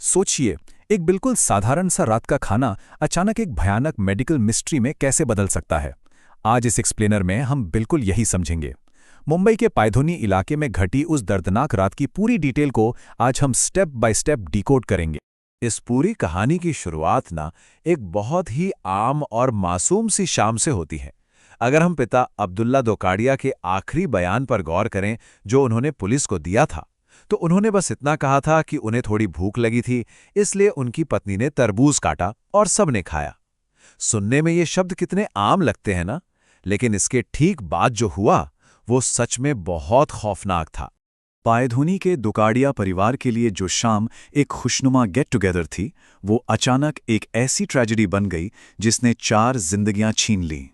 सोचिए, एक बिल्कुल साधारण सा रात का खाना अचानक एक भयानक मेडिकल मिस्ट्री में कैसे बदल सकता है। आज इस एक्सप्लेनर में हम बिल्कुल यही समझेंगे। मुंबई के पायधोनी इलाके में घटी उस दर्दनाक रात की पूरी डिटेल को आज हम स्टेप बाय स्टेप डिकोड करेंगे। इस पूरी कहानी की शुरुआत ना एक बहुत ही आम और मासूम सी शाम से होती है। अगर हम पिता अब्दुल्ला दोकाड़िया के आखिरी बयान पर गौर करें जो उन्होंने पुलिस को दिया था, तो उन्होंने बस इतना कहा था कि उन्हें थोड़ी भूख लगी थी, इसलिए उनकी पत्नी ने तरबूज काटा और सबने खाया। सुनने में ये शब्द कितने आम लगते हैं ना, लेकिन इसके ठीक बाद जो हुआ वो सच में बहुत खौफनाक था। पायधोनी के दुकाड़िया परिवार के लिए जो शाम एक खुशनुमा गेट टुगेदर थी, वो अचानक एक ऐसी ट्रेजेडी बन गई जिसने 4 जिंदगियां छीन लीं।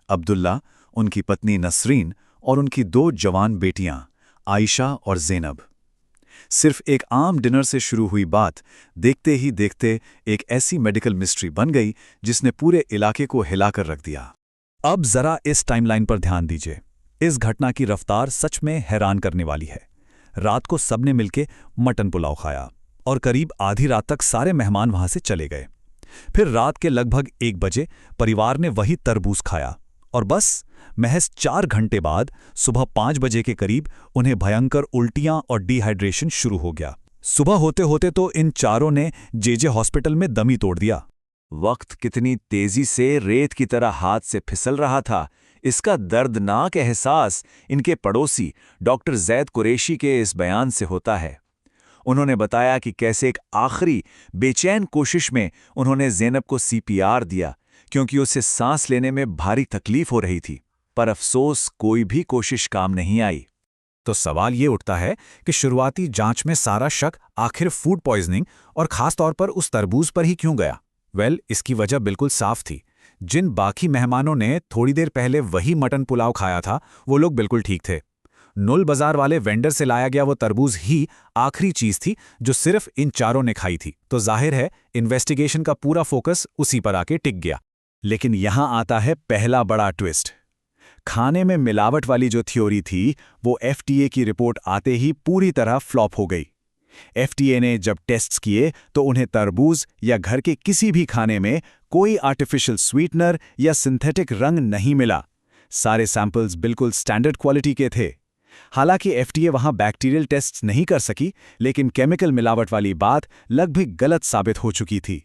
अब्दुल्ला, उनकी पत्नी नसरीन और उनकी 2 जवान बेटियां आयशा और ज़ैनब। सिर्फ एक आम डिनर से शुरू हुई बात देखते ही देखते एक ऐसी मेडिकल मिस्ट्री बन गई जिसने पूरे इलाके को हिलाकर रख दिया। अब जरा इस टाइमलाइन पर ध्यान दीजिए। इस घटना की रफ्तार सच में हैरान करने वाली है। रात को सबने मिलके मटन पुलाव खाया और करीब आधी रात तक सारे मेहमान वहां से चले गए। फिर रात के लगभग 1 बजे परिवार ने वही तरबूज खाया और बस महज 4 घंटे बाद सुबह 5 बजे के करीब उन्हें भयंकर उल्टियां और डिहाइड्रेशन शुरू हो गया। सुबह होते होते तो इन चारों ने जेजे हॉस्पिटल में दम ही तोड़ दिया। वक्त कितनी तेजी से रेत की तरह हाथ से फिसल रहा था, इसका दर्दनाक एहसास इनके पड़ोसी डॉक्टर जैद कुरैशी के इस बयान से होता है। उन्होंने बताया कि कैसे एक आखिरी बेचैन कोशिश में उन्होंने ज़ैनब को सीपीआर दिया क्योंकि उसे सांस लेने में भारी तकलीफ हो रही थी, पर अफसोस कोई भी कोशिश काम नहीं आई। तो सवाल ये उठता है कि शुरुआती जांच में सारा शक आखिर फूड पॉइजनिंग और खास तौर पर उस तरबूज पर ही क्यों गया? इसकी वजह बिल्कुल साफ थी। जिन बाकी मेहमानों ने थोड़ी देर पहले वही मटन पुलाव खाया था, वो लोग बिल्कुल ठीक थे। नुल बाजार वाले वेंडर से लाया गया वो तरबूज ही आखिरी चीज थी जो सिर्फ इन चारों ने खाई थी। तो जाहिर है इन्वेस्टिगेशन का पूरा फोकस उसी पर आके टिक गया। लेकिन यहां आता है पहला बड़ा ट्विस्ट। खाने में मिलावट वाली जो थ्योरी थी, वो एफडीए की रिपोर्ट आते ही पूरी तरह फ्लॉप हो गई। एफडीए ने जब टेस्ट्स किए तो उन्हें तरबूज या घर के किसी भी खाने में कोई आर्टिफिशियल स्वीटनर या सिंथेटिक रंग नहीं मिला। सारे सैंपल्स बिल्कुल स्टैंडर्ड क्वालिटी के थे। हालांकि एफडीए वहां बैक्टीरियल टेस्ट्स नहीं कर सकी, लेकिन केमिकल मिलावट वाली बात लगभग गलत साबित हो चुकी थी।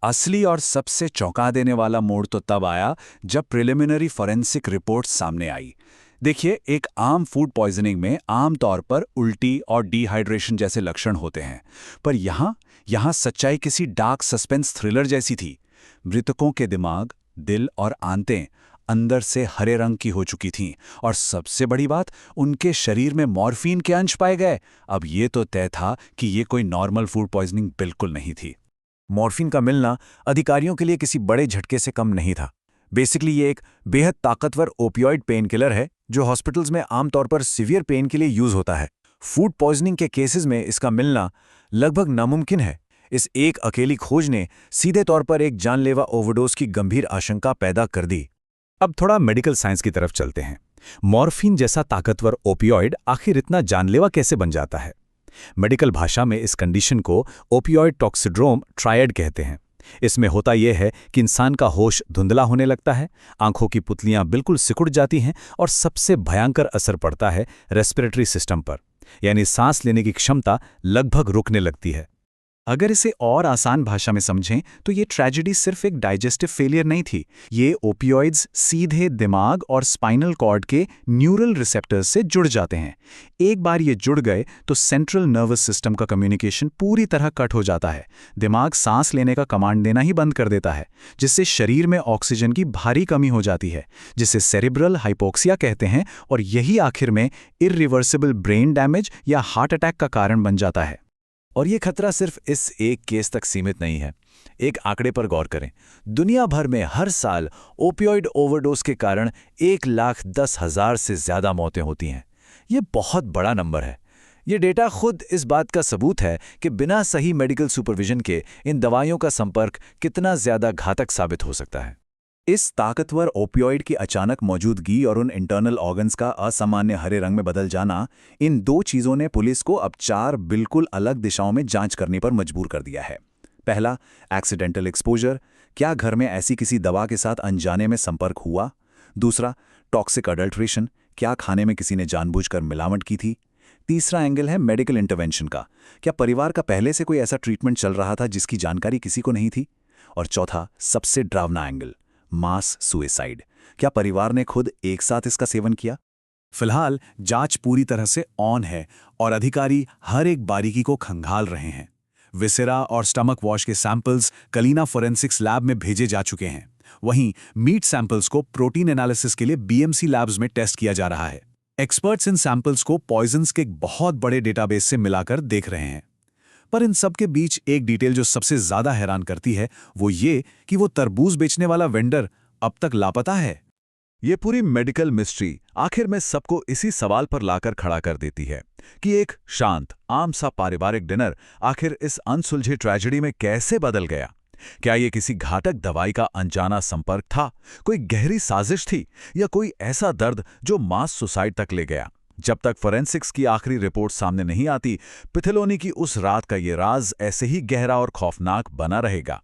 असली और सबसे चौंका देने वाला मोड़ तो तब आया जब प्रिलिमिनरी फॉरेंसिक रिपोर्ट सामने आई। देखिए, एक आम फूड पॉइजनिंग में आम तौर पर उल्टी और डिहाइड्रेशन जैसे लक्षण होते हैं, पर यहाँ सच्चाई किसी डार्क सस्पेंस थ्रिलर जैसी थी। मृतकों के दिमाग, दिल और आंतें अंदर से हरे रंग की हो चुकी थीं और सबसे बड़ी बात, उनके शरीर में मॉर्फिन के अंश पाए गए। अब ये तो तय था कि ये कोई नॉर्मल फूड पॉइजनिंग बिल्कुल नहीं थी। मॉर्फिन का मिलना अधिकारियों के लिए किसी बड़े झटके से कम नहीं था। बेसिकली ये एक बेहद ताकतवर ओपियोइड पेन किलर है जो हॉस्पिटल्स में आमतौर पर सीवियर पेन के लिए यूज होता है। फूड पॉइजनिंग के केसेस में इसका मिलना लगभग नामुमकिन है। इस एक अकेली खोज ने सीधे तौर पर एक जानलेवा ओवरडोज की गंभीर आशंका पैदा कर दी। अब थोड़ा मेडिकल साइंस की तरफ चलते हैं। मॉर्फिन जैसा ताकतवर ओपियोइड आखिर इतना जानलेवा कैसे बन जाता है? मेडिकल भाषा में इस कंडीशन को ओपियोइड टॉक्सिड्रोम ट्रायड कहते हैं। इसमें होता यह है कि इंसान का होश धुंधला होने लगता है, आंखों की पुतलियां बिल्कुल सिकुड़ जाती हैं और सबसे भयंकर असर पड़ता है रेस्पिरेटरी सिस्टम पर, यानी सांस लेने की क्षमता लगभग रुकने लगती है। अगर इसे और आसान भाषा में समझें तो ये ट्रेजेडी सिर्फ एक डाइजेस्टिव फेलियर नहीं थी। ये ओपियोइड्स सीधे दिमाग और स्पाइनल कॉर्ड के न्यूरल रिसेप्टर्स से जुड़ जाते हैं। एक बार ये जुड़ गए तो सेंट्रल नर्वस सिस्टम का कम्युनिकेशन पूरी तरह कट हो जाता है। दिमाग सांस लेने का कमांड देना ही बंद कर देता है, जिससे शरीर में ऑक्सीजन की भारी कमी हो जाती है, जिसे सेरेब्रल हाइपोक्सिया कहते हैं, और यही आखिर में इररिवर्सिबल ब्रेन डैमेज या हार्ट अटैक का कारण बन जाता है। और ये खतरा सिर्फ इस एक केस तक सीमित नहीं है। एक आंकड़े पर गौर करें। दुनिया भर में हर साल ओपियोइड ओवरडोज के कारण 1,10,000 से ज्यादा मौतें होती हैं। ये बहुत बड़ा नंबर है। ये डेटा खुद इस बात का सबूत है कि बिना सही मेडिकल सुपरविजन के इन दवाइयों का संपर्क कितना ज्यादा घातक साबित हो सकता है। इस ताकतवर ओपियोइड की अचानक मौजूदगी और उन इंटरनल ऑर्गन्स का असामान्य हरे रंग में बदल जाना, इन दो चीज़ों ने पुलिस को अब 4 बिल्कुल अलग दिशाओं में जांच करने पर मजबूर कर दिया है। पहला, एक्सीडेंटल एक्सपोजर, क्या घर में ऐसी किसी दवा के साथ अनजाने में संपर्क हुआ? दूसरा, टॉक्सिक अडल्ट्रेशन, क्या खाने में किसी ने जानबूझकर मिलावट की थी? तीसरा एंगल है मेडिकल इंटरवेंशन का, क्या परिवार का पहले से कोई ऐसा ट्रीटमेंट चल रहा था जिसकी जानकारी किसी को नहीं थी? और चौथा, सबसे डरावना एंगल, मास सुसाइड, क्या परिवार ने खुद एक साथ इसका सेवन किया? फिलहाल जांच पूरी तरह से ऑन है और अधिकारी हर एक बारीकी को खंगाल रहे हैं। विसेरा और स्टमक वॉश के सैंपल्स कलीना फोरेंसिक्स लैब में भेजे जा चुके हैं। वहीं मीट सैंपल्स को प्रोटीन एनालिसिस के लिए बीएमसी लैब्स में टेस्ट किया जा रहा है। एक्सपर्ट्स इन सैंपल्स को पॉइजन्स के एक बहुत बड़े डेटाबेस से मिलाकर देख रहे हैं। पर इन सब के बीच एक डिटेल जो सबसे ज्यादा हैरान करती है वो ये कि वो तरबूज बेचने वाला वेंडर अब तक लापता है। ये पूरी मेडिकल मिस्ट्री आखिर में सबको इसी सवाल पर लाकर खड़ा कर देती है कि एक शांत, आम सा पारिवारिक डिनर आखिर इस अनसुलझे ट्रेजेडी में कैसे बदल गया। क्या ये किसी घातक दवाई का अनजाना संपर्क था, कोई गहरी साजिश थी, या कोई ऐसा दर्द जो मास सुसाइड तक ले गया? जब तक फोरेंसिक्स की आखिरी रिपोर्ट सामने नहीं आती, पिथिलोनी की उस रात का ये राज ऐसे ही गहरा और खौफनाक बना रहेगा।